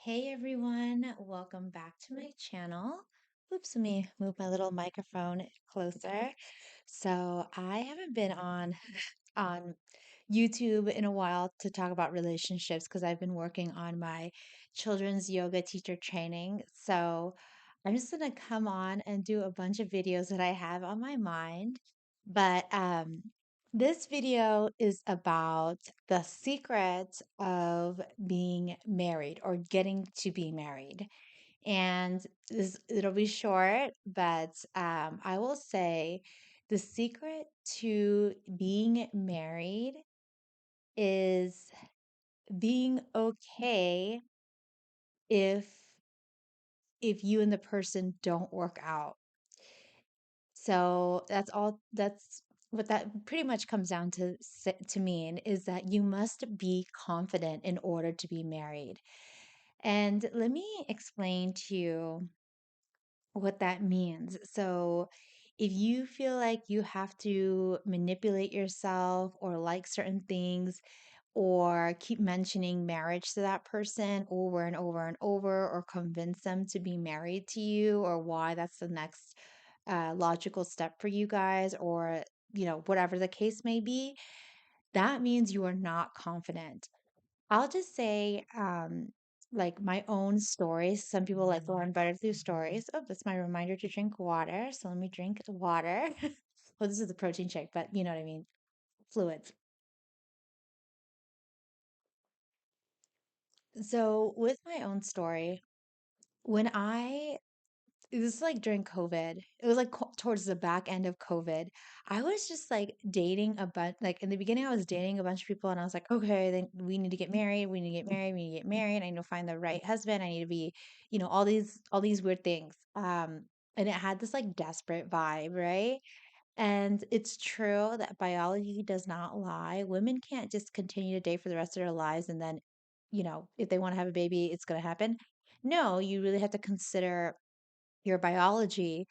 Hey everyone, welcome back to my channel. Oops, let me move my little microphone closer. So I haven't been on YouTube in a while to talk about relationships because I've been working on my children's yoga teacher training. So I'm just gonna come on and do a bunch of videos that I have on my mind. But this video is about the secret of being married or getting to be married. And it'll be short, but I will say the secret to being married is being okay if you and the person don't work out. So that's what that pretty much comes down to mean is that you must be confident in order to be married. And let me explain to you what that means. So, if you feel like you have to manipulate yourself or like certain things or keep mentioning marriage to that person over and over and over, or convince them to be married to you, or why that's the next logical step for you guys, or whatever the case may be, that means you are not confident. I'll just say, like my own stories. Some people like learn better through stories. Oh, that's my reminder to drink water. So let me drink water. Well, this is a protein shake, but you know what I mean. Fluids. So with my own story, when I it was like during COVID. It was like towards the back end of COVID. I was just like dating a bunch. Like in the beginning, I was dating a bunch of people, and I was like, okay, then we need to get married. We need to get married. We need to get married. I need to find the right husband. I need to be, all these weird things. And it had this like desperate vibe, right? And it's true that biology does not lie. Women can't just continue to date for the rest of their lives, and then, if they want to have a baby, it's going to happen. No, you really have to consider your biology.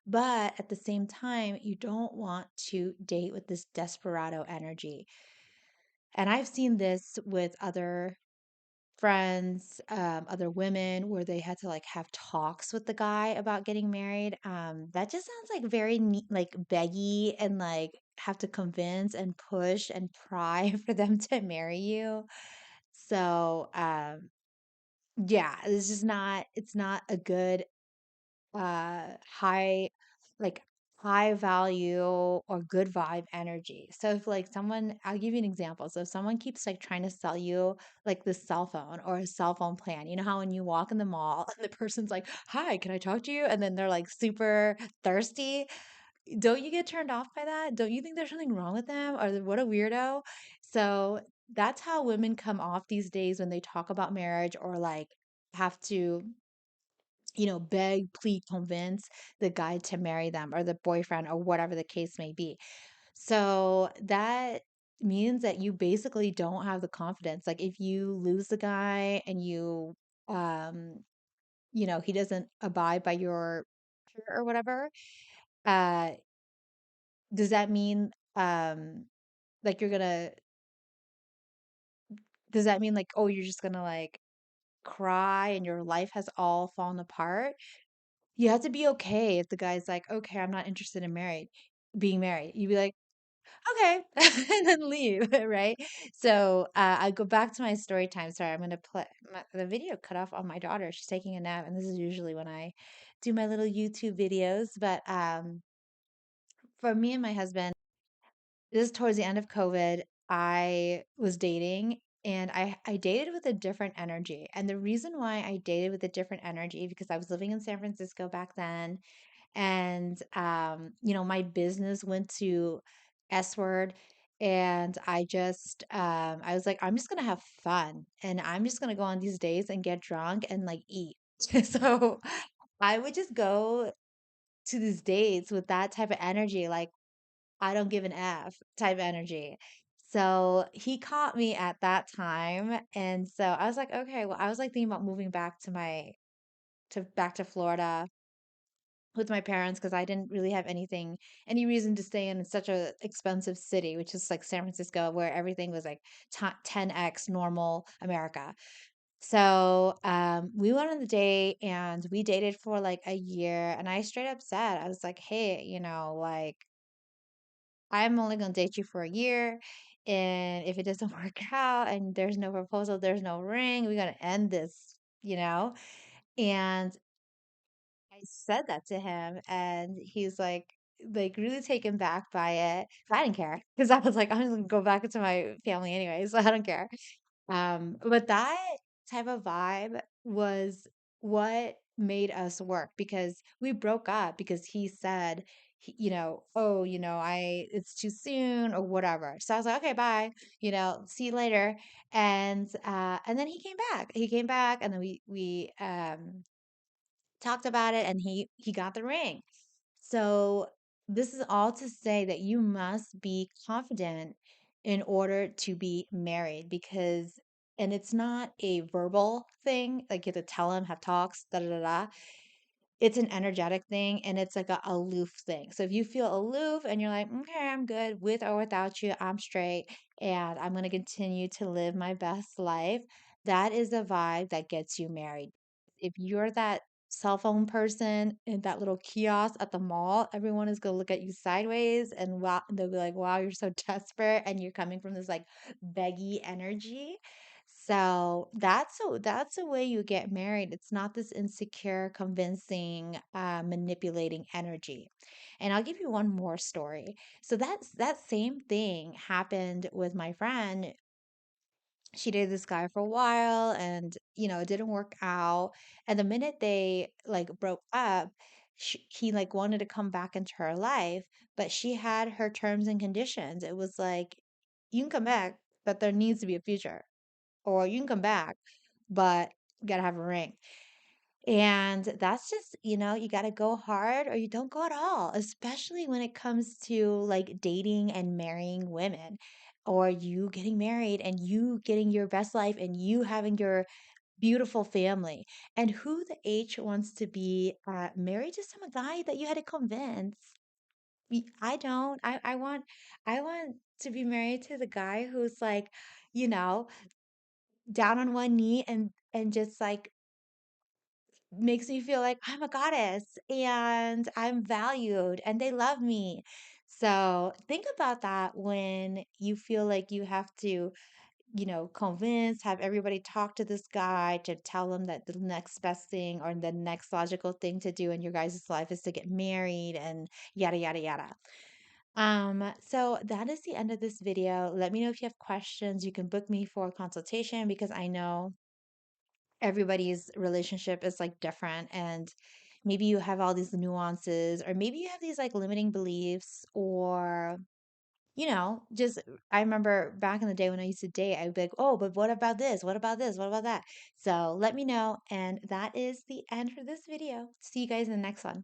But at the same time, you don't want to date with this desperado energy. And I've seen this with other friends, other women, where they had to like have talks with the guy about getting married. That just sounds like very neat, like beggy, and like have to convince and push and pry for them to marry you. So, yeah, it's not a good high like high value or good vibe energy. So if like someone, I'll give you an example. So if someone keeps like trying to sell you like this cell phone or a cell phone plan, you know how when you walk in the mall and the person's like, "Hi, can I talk to you?" And then they're like super thirsty. Don't you get turned off by that? Don't you think there's something wrong with them? Or what a weirdo? So that's how women come off these days when they talk about marriage, or like have to beg, plead, convince the guy to marry them, or the boyfriend, or whatever the case may be. So that means that you basically don't have the confidence. Like if you lose the guy and um, he doesn't abide by your or whatever, uh, does that mean, like does that mean like, oh, you're just gonna like cry and your life has all fallen apart? You have to be okay if the guy's like, "Okay, I'm not interested in being married." You'd be like, "Okay," and then leave, right? So, I go back to my story time. Sorry, I'm gonna play the video cut off on my daughter. She's taking a nap, and this is usually when I do my little YouTube videos. But for me and my husband, this is towards the end of COVID. I was dating, and I dated with a different energy. And the reason why I dated with a different energy, because I was living in San Francisco back then, and my business went to S word, and I was like, I'm just gonna have fun, and I'm just gonna go on these days and get drunk and like eat. So I would just go to these dates with that type of energy, like I don't give an F type energy. So he caught me at that time, and so I was like, okay, well, I was like thinking about moving back to Florida with my parents, because I didn't really have any reason to stay in such a expensive city, which is like San Francisco, where everything was like 10x normal America. So, we went on the date and we dated for like a year, and I straight up said, I was like, hey, like, I'm only gonna date you for a year. And if it doesn't work out and there's no proposal, there's no ring, we're gonna end this. And I said that to him, and he's like really taken back by it. I didn't care because I was like, I'm just gonna go back into my family anyway, so I don't care. But that type of vibe was what made us work because we broke up because he said, oh, it's too soon or whatever. So I was like, okay, bye, see you later. And then he came back. He came back, and then we talked about it, and he got the ring. So this is all to say that you must be confident in order to be married because and it's not a verbal thing, like you have to tell him, have talks, da da da da. It's an energetic thing and it's like a aloof thing. So if you feel aloof and you're like, okay, I'm good with or without you, I'm straight and I'm going to continue to live my best life, that is a vibe that gets you married. If you're that cell phone person in that little kiosk at the mall, everyone is going to look at you sideways and wow, they'll be like, wow, you're so desperate. And you're coming from this like beggy energy. So that's a way you get married. It's not this insecure, convincing, manipulating energy. And I'll give you one more story. So that same thing happened with my friend. She dated this guy for a while, and it didn't work out. And the minute they like broke up, he like wanted to come back into her life, but she had her terms and conditions. It was like, you can come back, but there needs to be a future, or you can come back, but you gotta have a ring. And that's just, you gotta go hard or you don't go at all, especially when it comes to like dating and marrying women, or you getting married and you getting your best life and you having your beautiful family. And who the H wants to be married to some guy that you had to convince? I don't. I want to be married to the guy who's like, you know, down on one knee and just like makes me feel like I'm a goddess and I'm valued and they love me. So think about that when you feel like you have to, convince, have everybody talk to this guy to tell them that the next best thing or the next logical thing to do in your guys' life is to get married and yada, yada, yada. So that is the end of this video. Let me know if you have questions. You can book me for a consultation because I know everybody's relationship is like different and maybe you have all these nuances or maybe you have these like limiting beliefs or just I remember back in the day when I used to date, I would be like, oh, but what about this? What about this? What about that? So let me know. And that is the end for this video. See you guys in the next one.